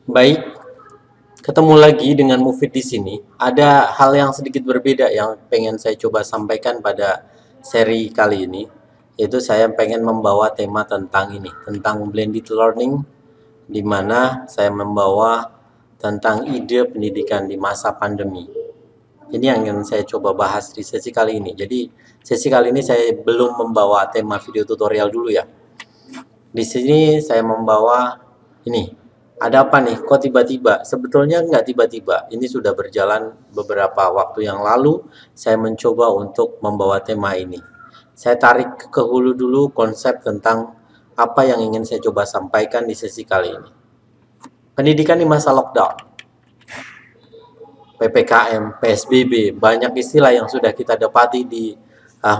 Baik, ketemu lagi dengan Mufid di sini. Ada hal yang sedikit berbeda yang pengen saya coba sampaikan pada seri kali ini, yaitu saya pengen membawa tema tentang ini, tentang blended learning, di mana saya membawa tentang ide pendidikan di masa pandemi. Ini yang ingin saya coba bahas di sesi kali ini. Jadi, sesi kali ini saya belum membawa tema video tutorial dulu ya. Di sini saya membawa ini. Ada apa nih? Kok tiba-tiba? Sebetulnya nggak tiba-tiba. Ini sudah berjalan beberapa waktu yang lalu. Saya mencoba untuk membawa tema ini. Saya tarik ke hulu dulu konsep tentang apa yang ingin saya coba sampaikan di sesi kali ini. Pendidikan di masa lockdown, PPKM, PSBB, banyak istilah yang sudah kita dapati di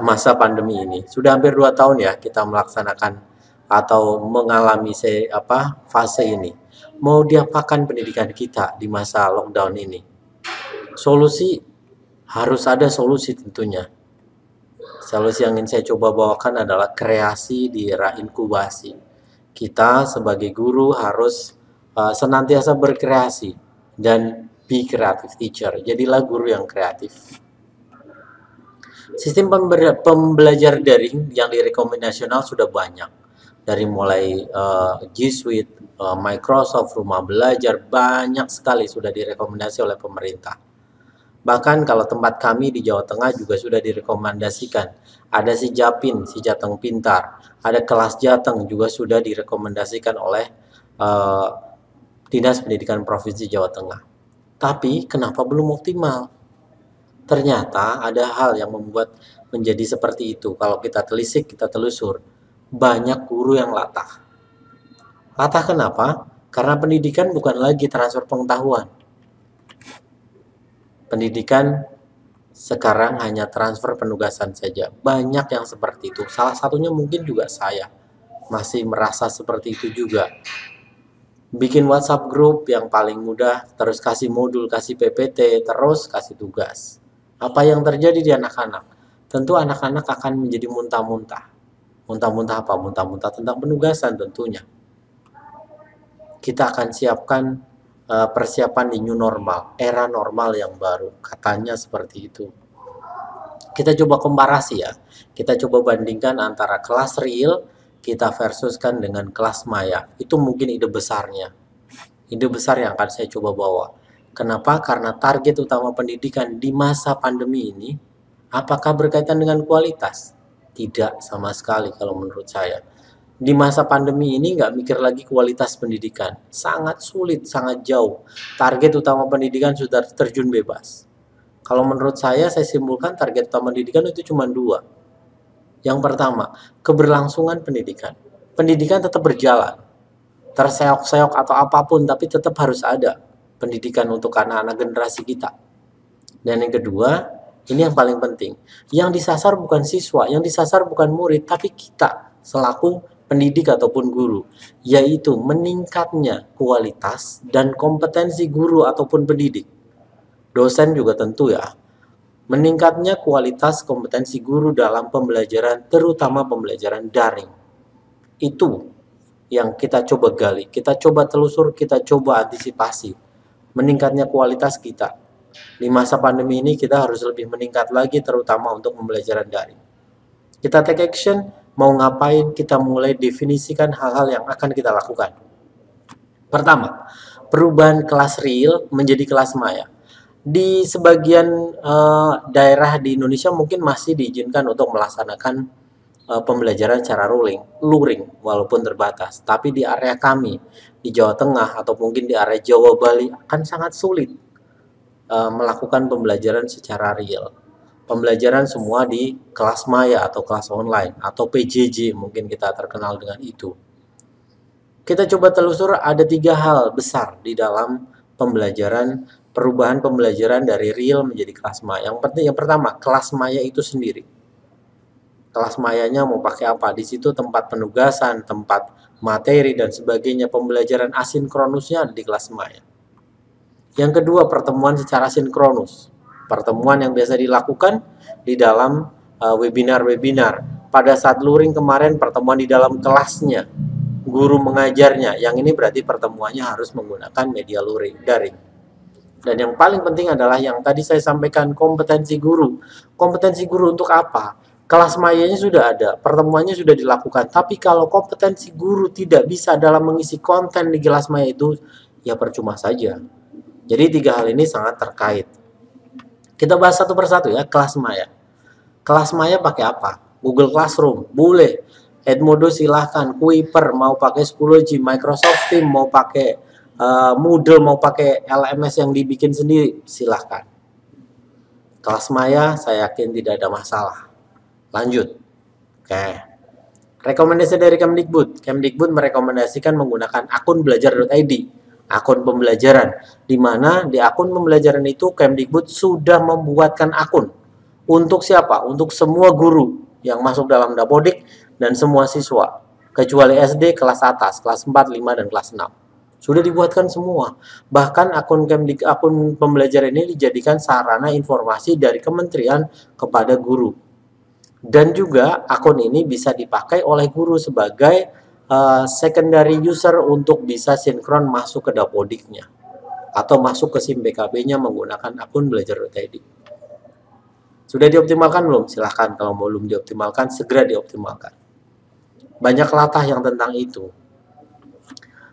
masa pandemi ini. Sudah hampir 2 tahun ya kita melaksanakan atau mengalami fase ini. Mau diapakan pendidikan kita di masa lockdown ini? Solusi, harus ada solusi tentunya. Solusi yang ingin saya coba bawakan adalah kreasi di era inkubasi. Kita sebagai guru harus senantiasa berkreasi dan be creative teacher. Jadilah guru yang kreatif. Sistem pembelajar daring yang direkomendasikan sudah banyak. Dari mulai G Suite, Microsoft, Rumah Belajar, banyak sekali sudah direkomendasi oleh pemerintah. Bahkan kalau tempat kami di Jawa Tengah juga sudah direkomendasikan. Ada si Japin, si Jateng Pintar. Ada kelas Jateng juga sudah direkomendasikan oleh uh, Dinas Pendidikan Provinsi Jawa Tengah. Tapi kenapa belum optimal? Ternyata ada hal yang membuat menjadi seperti itu. Kalau kita telisik, kita telusur, banyak guru yang latah. Latah kenapa? Karena pendidikan bukan lagi transfer pengetahuan. Pendidikan sekarang hanya transfer penugasan saja. Banyak yang seperti itu. Salah satunya mungkin juga saya. Masih merasa seperti itu juga. Bikin WhatsApp group yang paling mudah, terus kasih modul, kasih PPT, terus kasih tugas. Apa yang terjadi di anak-anak? Tentu anak-anak akan menjadi muntah-muntah. Muntah-muntah apa? Muntah-muntah tentang penugasan tentunya. Kita akan siapkan persiapan di new normal, era normal yang baru. Katanya seperti itu. Kita coba komparasi ya. Kita coba bandingkan antara kelas real kita versuskan dengan kelas maya. Itu mungkin ide besarnya. Ide besar yang akan saya coba bawa. Kenapa? Karena target utama pendidikan di masa pandemi ini, apakah berkaitan dengan kualitas? Tidak sama sekali kalau menurut saya. Di masa pandemi ini nggak mikir lagi kualitas pendidikan. Sangat sulit, sangat jauh. Target utama pendidikan sudah terjun bebas. Kalau menurut saya simpulkan target utama pendidikan itu cuma dua. Yang pertama, keberlangsungan pendidikan. Pendidikan tetap berjalan, terseok-seok atau apapun, tapi tetap harus ada pendidikan untuk anak-anak generasi kita. Dan yang kedua, ini yang paling penting, yang disasar bukan siswa, yang disasar bukan murid, tapi kita selaku pendidik ataupun guru, yaitu meningkatnya kualitas dan kompetensi guru ataupun pendidik. Dosen juga tentu ya, meningkatnya kualitas kompetensi guru dalam pembelajaran, terutama pembelajaran daring. Itu yang kita coba gali, kita coba telusur, kita coba antisipasi. Meningkatnya kualitas kita. Di masa pandemi ini kita harus lebih meningkat lagi, terutama untuk pembelajaran daring. Kita take action, mau ngapain, kita mulai definisikan hal-hal yang akan kita lakukan. Pertama, perubahan kelas real menjadi kelas maya. Di sebagian daerah di Indonesia mungkin masih diizinkan untuk melaksanakan pembelajaran secara luring walaupun terbatas. Tapi di area kami di Jawa Tengah atau mungkin di area Jawa Bali akan sangat sulit melakukan pembelajaran secara real. Pembelajaran semua di kelas maya atau kelas online atau PJJ mungkin kita terkenal dengan itu. Kita coba telusur ada 3 hal besar di dalam pembelajaran, perubahan pembelajaran dari real menjadi kelas maya. Yang pertama, kelas maya itu sendiri. Kelas mayanya mau pakai apa? Di situ tempat penugasan, tempat materi dan sebagainya, pembelajaran asinkronusnya ada di kelas maya. Yang kedua, pertemuan secara sinkronus. Pertemuan yang biasa dilakukan di dalam webinar-webinar. Pada saat luring kemarin pertemuan di dalam kelasnya. guru mengajarnya. Yang ini berarti pertemuannya harus menggunakan media daring. Dan yang paling penting adalah yang tadi saya sampaikan, kompetensi guru. Kompetensi guru untuk apa? Kelas mayanya sudah ada, pertemuannya sudah dilakukan. Tapi kalau kompetensi guru tidak bisa dalam mengisi konten di kelas maya itu, ya percuma saja. Jadi 3 hal ini sangat terkait. Kita bahas satu persatu ya, kelas maya. Kelas maya pakai apa? Google Classroom, boleh. Edmodo silahkan, Kuiper, mau pakai Schoology, Microsoft Teams, mau pakai Moodle, mau pakai LMS yang dibikin sendiri, silahkan. Kelas maya saya yakin tidak ada masalah. Lanjut. Oke. Rekomendasi dari Kemdikbud. Kemdikbud merekomendasikan menggunakan akun belajar.id, akun pembelajaran, di mana di akun pembelajaran itu Kemdikbud sudah membuatkan akun. Untuk siapa? Untuk semua guru yang masuk dalam Dapodik dan semua siswa, kecuali SD kelas atas, kelas 4, 5, dan kelas 6. Sudah dibuatkan semua. Bahkan akun pembelajaran ini dijadikan sarana informasi dari kementerian kepada guru. Dan juga akun ini bisa dipakai oleh guru sebagai secondary user untuk bisa sinkron masuk ke Dapodiknya atau masuk ke SIM BKB-nya menggunakan akun belajar.id. Sudah dioptimalkan belum? Silahkan, kalau belum dioptimalkan, segera dioptimalkan. Banyak latah yang tentang itu.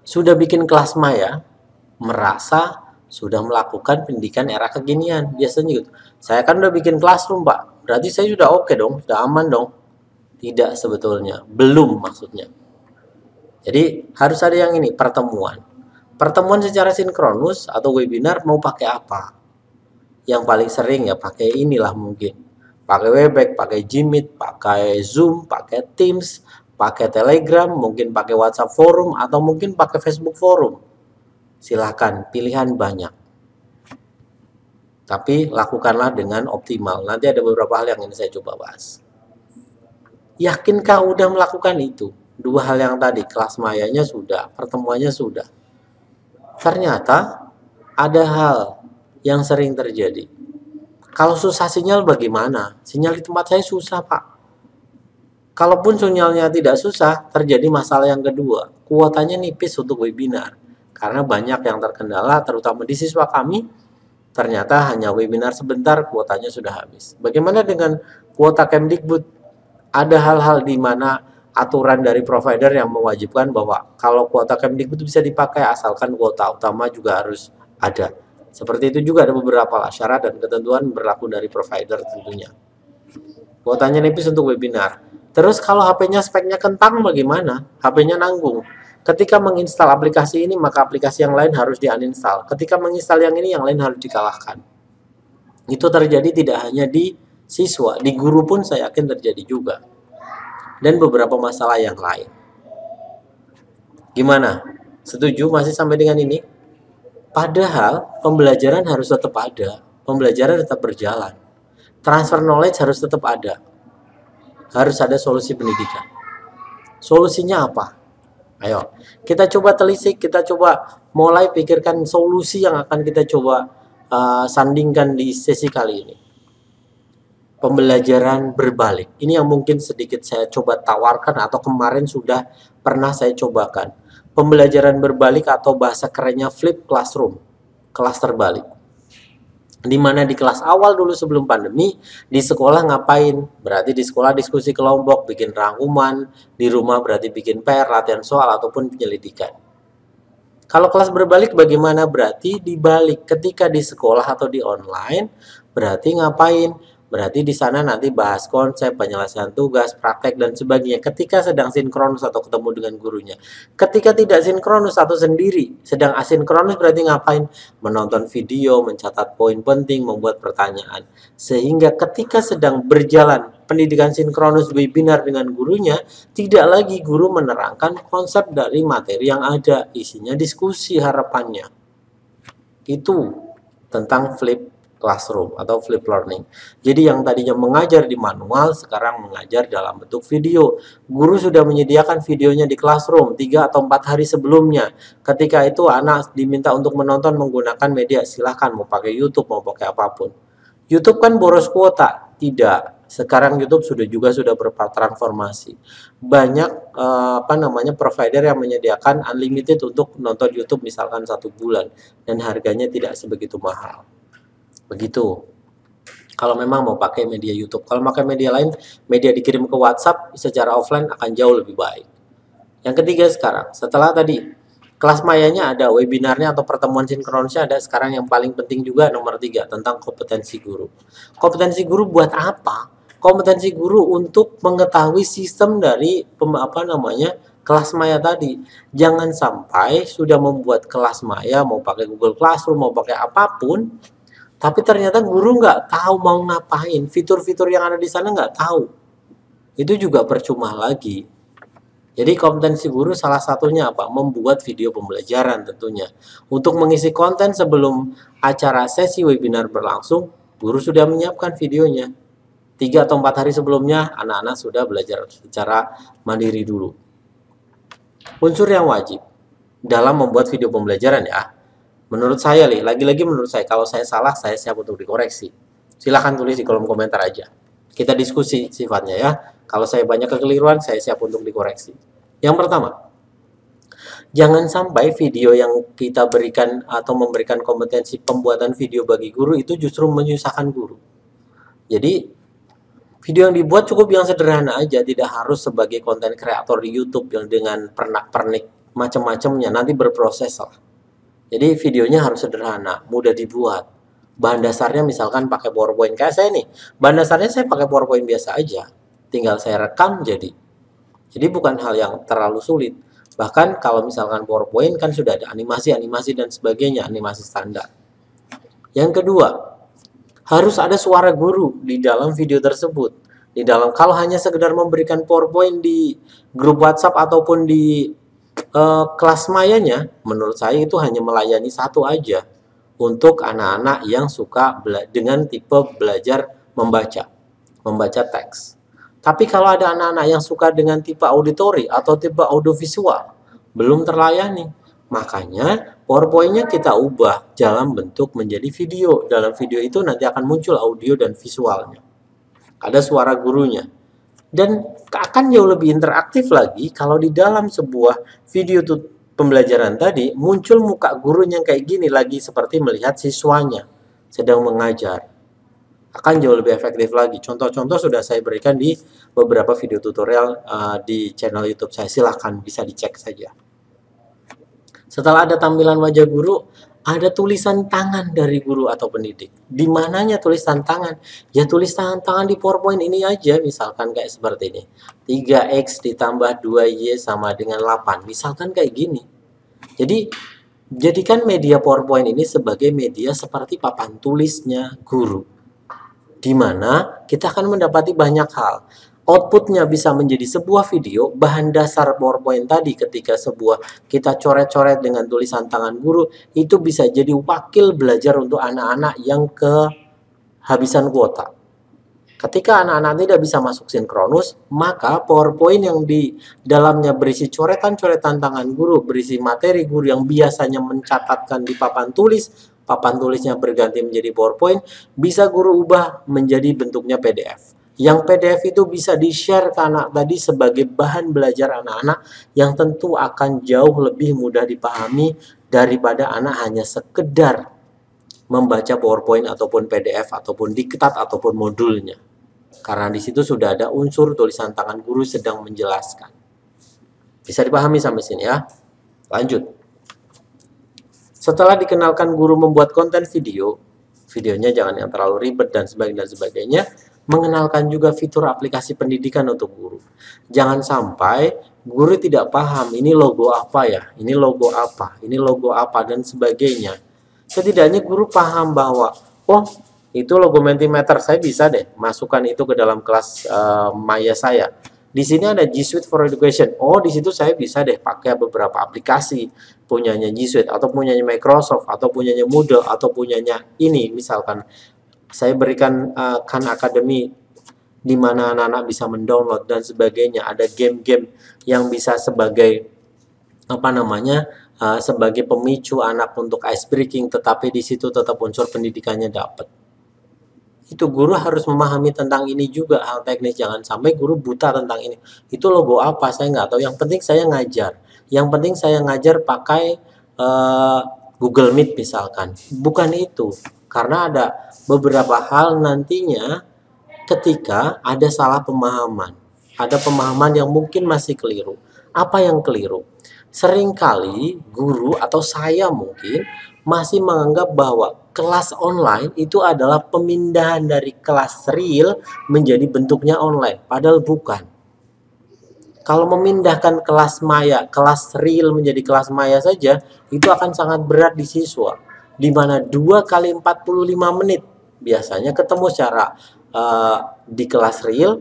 Sudah bikin kelas maya, merasa sudah melakukan pendidikan era kekinian. Biasanya gitu. Saya kan udah bikin classroom, Pak. Berarti saya sudah oke dong, sudah aman dong. Tidak sebetulnya, belum maksudnya. Jadi harus ada yang ini, pertemuan. Pertemuan secara sinkronus atau webinar mau pakai apa? Yang paling sering ya pakai inilah mungkin. Pakai Webex, pakai Jimit, pakai Zoom, pakai Teams, pakai Telegram, mungkin pakai WhatsApp forum, atau mungkin pakai Facebook forum. Silahkan, pilihan banyak. Tapi lakukanlah dengan optimal. Nanti ada beberapa hal yang ini saya coba bahas. Yakinkah udah melakukan itu? 2 hal yang tadi, kelas mayanya sudah, pertemuannya sudah. Ternyata ada hal yang sering terjadi. Kalau susah sinyal bagaimana? Sinyal di tempat saya susah, Pak. Kalaupun sinyalnya tidak susah, terjadi masalah yang kedua. Kuotanya nipis untuk webinar. Karena banyak yang terkendala, terutama di siswa kami, ternyata hanya webinar sebentar, kuotanya sudah habis. Bagaimana dengan kuota Kemdikbud? Ada hal-hal di mana aturan dari provider yang mewajibkan bahwa kalau kuota Kemdikbud bisa dipakai asalkan kuota utama juga harus ada. Seperti itu juga ada beberapa syarat dan ketentuan berlaku dari provider tentunya. Kuotanya nipis untuk webinar. Terus kalau HP-nya speknya kentang bagaimana? HP-nya nanggung. Ketika menginstal aplikasi ini, maka aplikasi yang lain harus di-uninstall. Ketika menginstal yang ini, yang lain harus dikalahkan. Itu terjadi tidak hanya di siswa, di guru pun saya yakin terjadi juga. Dan beberapa masalah yang lain. Gimana? Setuju masih sampai dengan ini? Padahal pembelajaran harus tetap ada. Pembelajaran tetap berjalan. Transfer knowledge harus tetap ada. Harus ada solusi pendidikan. Solusinya apa? Ayo, kita coba telisik, kita coba mulai pikirkan solusi yang akan kita coba sandingkan di sesi kali ini. Pembelajaran berbalik. Ini yang mungkin sedikit saya coba tawarkan atau kemarin sudah pernah saya cobakan. Pembelajaran berbalik atau bahasa kerennya flip classroom, kelas terbalik. Di mana di kelas awal dulu sebelum pandemi, di sekolah ngapain? Berarti di sekolah diskusi kelompok, bikin rangkuman, di rumah berarti bikin PR, latihan soal, ataupun penyelidikan. Kalau kelas berbalik bagaimana? Berarti dibalik, ketika di sekolah atau di online, berarti ngapain? Berarti di sana nanti bahas konsep, penyelesaian tugas, praktek, dan sebagainya. Ketika sedang sinkronus atau ketemu dengan gurunya. Ketika tidak sinkronus atau sendiri, sedang asinkronus berarti ngapain? Menonton video, mencatat poin penting, membuat pertanyaan. Sehingga ketika sedang berjalan pendidikan sinkronus webinar dengan gurunya, tidak lagi guru menerangkan konsep dari materi yang ada. Isinya diskusi harapannya. Itu tentang flip classroom atau flip learning. Jadi yang tadinya mengajar di manual sekarang mengajar dalam bentuk video. Guru sudah menyediakan videonya di classroom 3 atau 4 hari sebelumnya. Ketika itu anak diminta untuk menonton menggunakan media, silahkan mau pakai YouTube mau pakai apapun. YouTube kan boros kuota? Tidak. Sekarang YouTube sudah bertransformasi. Banyak provider yang menyediakan unlimited untuk nonton YouTube misalkan 1 bulan dan harganya tidak sebegitu mahal. Begitu. Kalau memang mau pakai media YouTube, kalau pakai media lain, media dikirim ke WhatsApp secara offline akan jauh lebih baik. Yang ketiga sekarang, setelah tadi kelas mayanya ada, webinarnya atau pertemuan sinkronisnya ada, sekarang yang paling penting juga nomor 3 tentang kompetensi guru. Kompetensi guru buat apa? Kompetensi guru untuk mengetahui sistem dari kelas maya tadi. Jangan sampai sudah membuat kelas maya, mau pakai Google Classroom, mau pakai apapun, tapi ternyata guru nggak tahu mau ngapain, fitur-fitur yang ada di sana nggak tahu. Itu juga percuma lagi. Jadi kompetensi guru salah satunya apa? Membuat video pembelajaran tentunya. Untuk mengisi konten sebelum acara sesi webinar berlangsung, guru sudah menyiapkan videonya. 3 atau 4 hari sebelumnya, anak-anak sudah belajar secara mandiri dulu. Unsur yang wajib dalam membuat video pembelajaran ya. Menurut saya, lagi-lagi menurut saya, kalau saya salah, saya siap untuk dikoreksi. Silahkan tulis di kolom komentar aja. Kita diskusi sifatnya ya. Kalau saya banyak kekeliruan, saya siap untuk dikoreksi. Yang pertama, jangan sampai video yang kita berikan atau memberikan kompetensi pembuatan video bagi guru itu justru menyusahkan guru. Jadi, video yang dibuat cukup yang sederhana aja, tidak harus sebagai konten kreator di YouTube yang dengan pernak-pernik macam-macamnya, nanti berproses lah. Jadi videonya harus sederhana, mudah dibuat. Bahan dasarnya misalkan pakai PowerPoint. Kayak saya nih, bahan dasarnya saya pakai PowerPoint biasa aja. Tinggal saya rekam jadi. Jadi bukan hal yang terlalu sulit. Bahkan kalau misalkan PowerPoint kan sudah ada animasi-animasi dan sebagainya, animasi standar. Yang kedua, harus ada suara guru di dalam video tersebut. Kalau hanya sekedar memberikan PowerPoint di grup WhatsApp ataupun di kelas mayanya, menurut saya itu hanya melayani satu aja untuk anak-anak yang suka dengan tipe belajar membaca teks. Tapi kalau ada anak-anak yang suka dengan tipe auditori atau tipe audiovisual, belum terlayani. Makanya PowerPoint-nya kita ubah dalam bentuk menjadi video. Dalam video itu nanti akan muncul audio dan visualnya. Ada suara gurunya. Dan akan jauh lebih interaktif lagi kalau di dalam sebuah video pembelajaran tadi muncul muka gurunya kayak gini lagi seperti melihat siswanya sedang mengajar. Akan jauh lebih efektif lagi. Contoh-contoh sudah saya berikan di beberapa video tutorial di channel YouTube saya. Silahkan bisa dicek saja. Setelah ada tampilan wajah guru, ada tulisan tangan dari guru atau pendidik. Di mananya tulisan tangan? Ya tulisan tangan di PowerPoint ini aja, misalkan kayak seperti ini. 3X ditambah 2Y sama dengan 8. Misalkan kayak gini. Jadi, jadikan media PowerPoint ini sebagai media seperti papan tulisnya guru. Di mana kita akan mendapati banyak hal. Outputnya bisa menjadi sebuah video, bahan dasar PowerPoint tadi ketika kita coret-coret dengan tulisan tangan guru, itu bisa jadi wakil belajar untuk anak-anak yang kehabisan kuota. Ketika anak-anak tidak bisa masuk sinkronus, maka PowerPoint yang di dalamnya berisi coretan-coretan tangan guru, berisi materi guru yang biasanya mencatatkan di papan tulisnya berganti menjadi PowerPoint, bisa guru ubah menjadi bentuknya PDF. Yang PDF itu bisa di-share ke anak tadi sebagai bahan belajar anak-anak yang tentu akan jauh lebih mudah dipahami daripada anak hanya sekedar membaca PowerPoint ataupun PDF ataupun diktat ataupun modulnya. Karena di situ sudah ada unsur tulisan tangan guru sedang menjelaskan. Bisa dipahami sampai sini ya? Lanjut. Setelah dikenalkan guru membuat konten videonya jangan yang terlalu ribet dan sebagainya. Mengenalkan juga fitur aplikasi pendidikan untuk guru. Jangan sampai guru tidak paham ini logo apa ya, ini logo apa, dan sebagainya. Setidaknya guru paham bahwa, oh itu logo Mentimeter, saya bisa deh masukkan itu ke dalam kelas maya saya. Di sini ada G Suite for Education. Oh, di situ saya bisa deh pakai beberapa aplikasi punyanya G Suite atau punyanya Microsoft atau punyanya Moodle atau punyanya ini misalkan. Saya berikan Khan Academy di mana anak-anak bisa mendownload dan sebagainya. Ada game-game yang bisa sebagai sebagai pemicu anak untuk ice breaking, tetapi di situ tetap unsur pendidikannya dapat. Itu guru harus memahami tentang ini juga, hal teknis. Jangan sampai guru buta tentang ini. Itu logo apa? Saya nggak tahu. Yang penting saya ngajar. Yang penting saya ngajar pakai eh, Google Meet misalkan. Bukan itu. Karena ada beberapa hal nantinya ketika ada salah pemahaman. Ada pemahaman yang mungkin masih keliru. Apa yang keliru? Seringkali guru atau saya mungkin masih menganggap bahwa kelas online itu adalah pemindahan dari kelas real menjadi bentuknya online. Padahal bukan. Kalau memindahkan kelas maya, kelas real menjadi kelas maya saja, itu akan sangat berat di siswa. Di mana 2 kali 45 menit biasanya ketemu secara di kelas real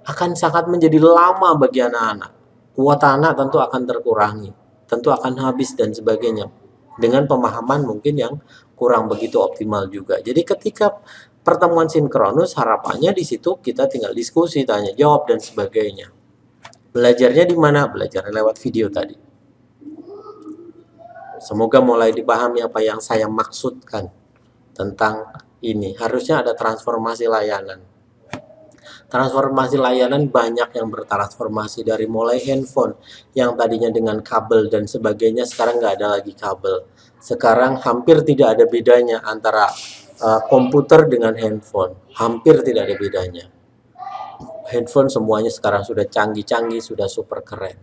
akan sangat menjadi lama bagi anak-anak. Kuota anak tentu akan terkurangi, tentu akan habis dan sebagainya. Dengan pemahaman mungkin yang kurang begitu optimal juga. Jadi ketika pertemuan sinkronus, harapannya di situ kita tinggal diskusi, tanya jawab dan sebagainya. Belajarnya di mana? Belajarnya lewat video tadi. Semoga mulai dipahami apa yang saya maksudkan tentang ini. Harusnya ada transformasi layanan. Transformasi layanan banyak yang bertransformasi dari mulai handphone yang tadinya dengan kabel dan sebagainya, sekarang nggak ada lagi kabel. Sekarang hampir tidak ada bedanya antara komputer dengan handphone. Hampir tidak ada bedanya. Handphone semuanya sekarang sudah canggih-canggih, sudah super keren.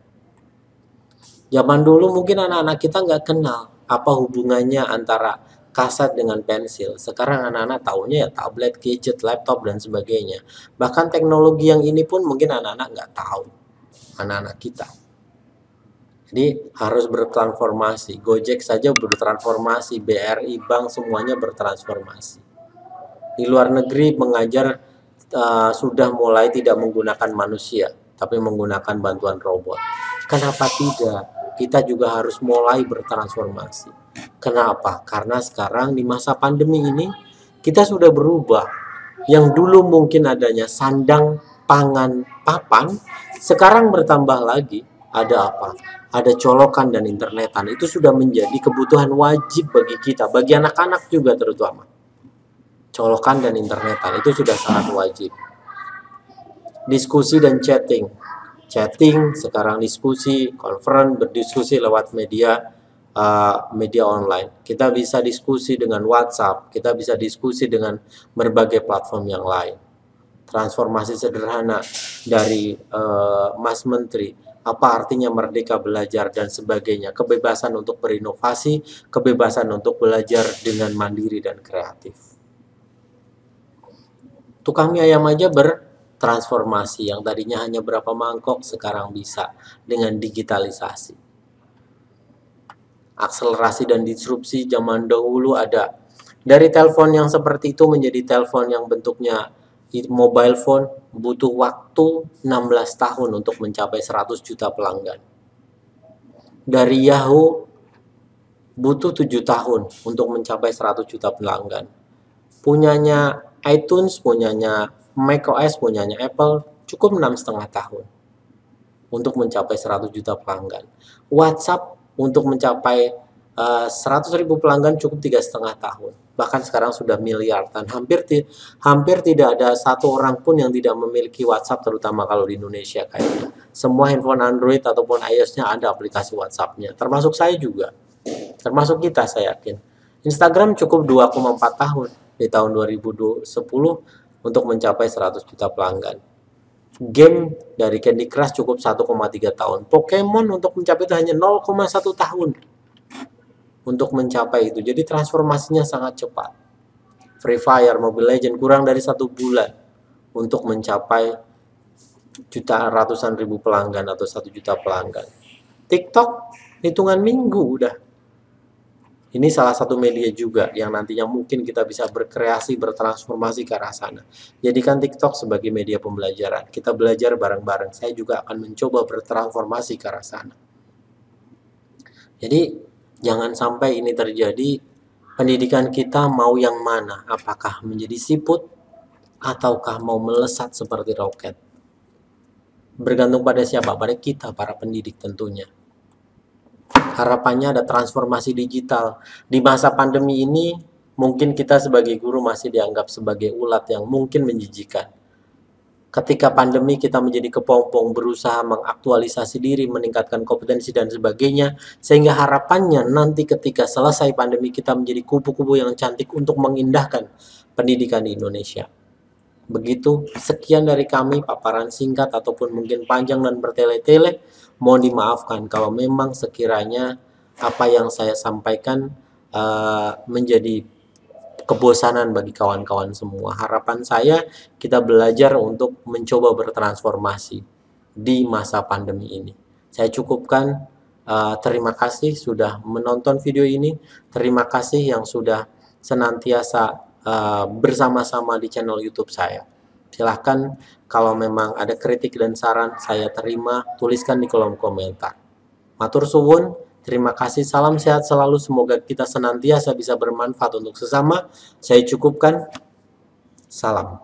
Zaman dulu mungkin anak-anak kita nggak kenal apa hubungannya antara kaset dengan pensil. Sekarang anak-anak taunya ya tablet, gadget, laptop, dan sebagainya. Bahkan teknologi yang ini pun mungkin anak-anak nggak tahu. Anak-anak kita. Jadi harus bertransformasi. Gojek saja bertransformasi, BRI, bank semuanya bertransformasi. Di luar negeri mengajar sudah mulai tidak menggunakan manusia, tapi menggunakan bantuan robot. Kenapa tidak? Kita juga harus mulai bertransformasi. Kenapa? Karena sekarang di masa pandemi ini kita sudah berubah. Yang dulu mungkin adanya sandang, pangan, papan, sekarang bertambah lagi. Ada apa? Ada colokan dan internetan. Itu sudah menjadi kebutuhan wajib bagi kita, bagi anak-anak juga terutama. Colokan dan internetan itu sudah sangat wajib. Diskusi dan chatting sekarang diskusi, conference, berdiskusi lewat media online. Kita bisa diskusi dengan WhatsApp, kita bisa diskusi dengan berbagai platform yang lain. Transformasi sederhana dari Mas Menteri, apa artinya merdeka belajar dan sebagainya, kebebasan untuk berinovasi, kebebasan untuk belajar dengan mandiri dan kreatif. Tukang mie ayam aja bertransformasi, yang tadinya hanya berapa mangkok sekarang bisa dengan digitalisasi. Akselerasi dan disrupsi zaman dahulu ada. Dari telepon yang seperti itu menjadi telepon yang bentuknya mobile phone butuh waktu 16 tahun untuk mencapai 100 juta pelanggan. Dari Yahoo butuh 7 tahun untuk mencapai 100 juta pelanggan. Punyanya iTunes, punyanya macOS, punyanya Apple, cukup 6,5 tahun untuk mencapai 100 juta pelanggan. WhatsApp untuk mencapai 100.000 pelanggan cukup 3,5 tahun. Bahkan sekarang sudah miliaran. Hampir tidak ada satu orang pun yang tidak memiliki WhatsApp, terutama kalau di Indonesia kayaknya. Semua handphone Android ataupun iOS-nya ada aplikasi WhatsApp-nya. Termasuk saya juga. Termasuk kita, saya yakin. Instagram cukup 2,4 tahun di tahun 2010 untuk mencapai 100 juta pelanggan. Game dari Candy Crush cukup 1,3 tahun. Pokemon untuk mencapai itu hanya 0,1 tahun untuk mencapai itu. Jadi transformasinya sangat cepat. Free Fire, Mobile Legends kurang dari 1 bulan untuk mencapai ratusan ribu pelanggan atau 1 juta pelanggan. TikTok hitungan minggu udah. Ini salah satu media juga yang nantinya mungkin kita bisa berkreasi, bertransformasi ke arah sana. Jadikan TikTok sebagai media pembelajaran. Kita belajar bareng-bareng. Saya juga akan mencoba bertransformasi ke arah sana. Jadi, jangan sampai ini terjadi. Pendidikan kita mau yang mana? Apakah menjadi siput ataukah mau melesat seperti roket? Bergantung pada siapa? Pada kita, para pendidik tentunya. Harapannya ada transformasi digital. Di masa pandemi ini, Mungkin kita sebagai guru masih dianggap sebagai ulat yang mungkin menjijikan. Ketika pandemi kita menjadi kepompong, berusaha mengaktualisasi diri, meningkatkan kompetensi dan sebagainya, sehingga harapannya nanti ketika selesai pandemi kita menjadi kupu-kupu yang cantik untuk mengindahkan pendidikan di Indonesia. Begitu, sekian dari kami, paparan singkat ataupun mungkin panjang dan bertele-tele. Mohon dimaafkan kalau memang sekiranya apa yang saya sampaikan menjadi kebosanan bagi kawan-kawan semua. Harapan saya kita belajar untuk mencoba bertransformasi di masa pandemi ini. Saya cukupkan. Terima kasih sudah menonton video ini. Terima kasih yang sudah senantiasa bersama-sama di channel YouTube saya. Silahkan kalau memang ada kritik dan saran saya terima, tuliskan di kolom komentar. Matur suwun. Terima kasih, salam sehat selalu, semoga kita senantiasa bisa bermanfaat untuk sesama. Saya cukupkan, salam.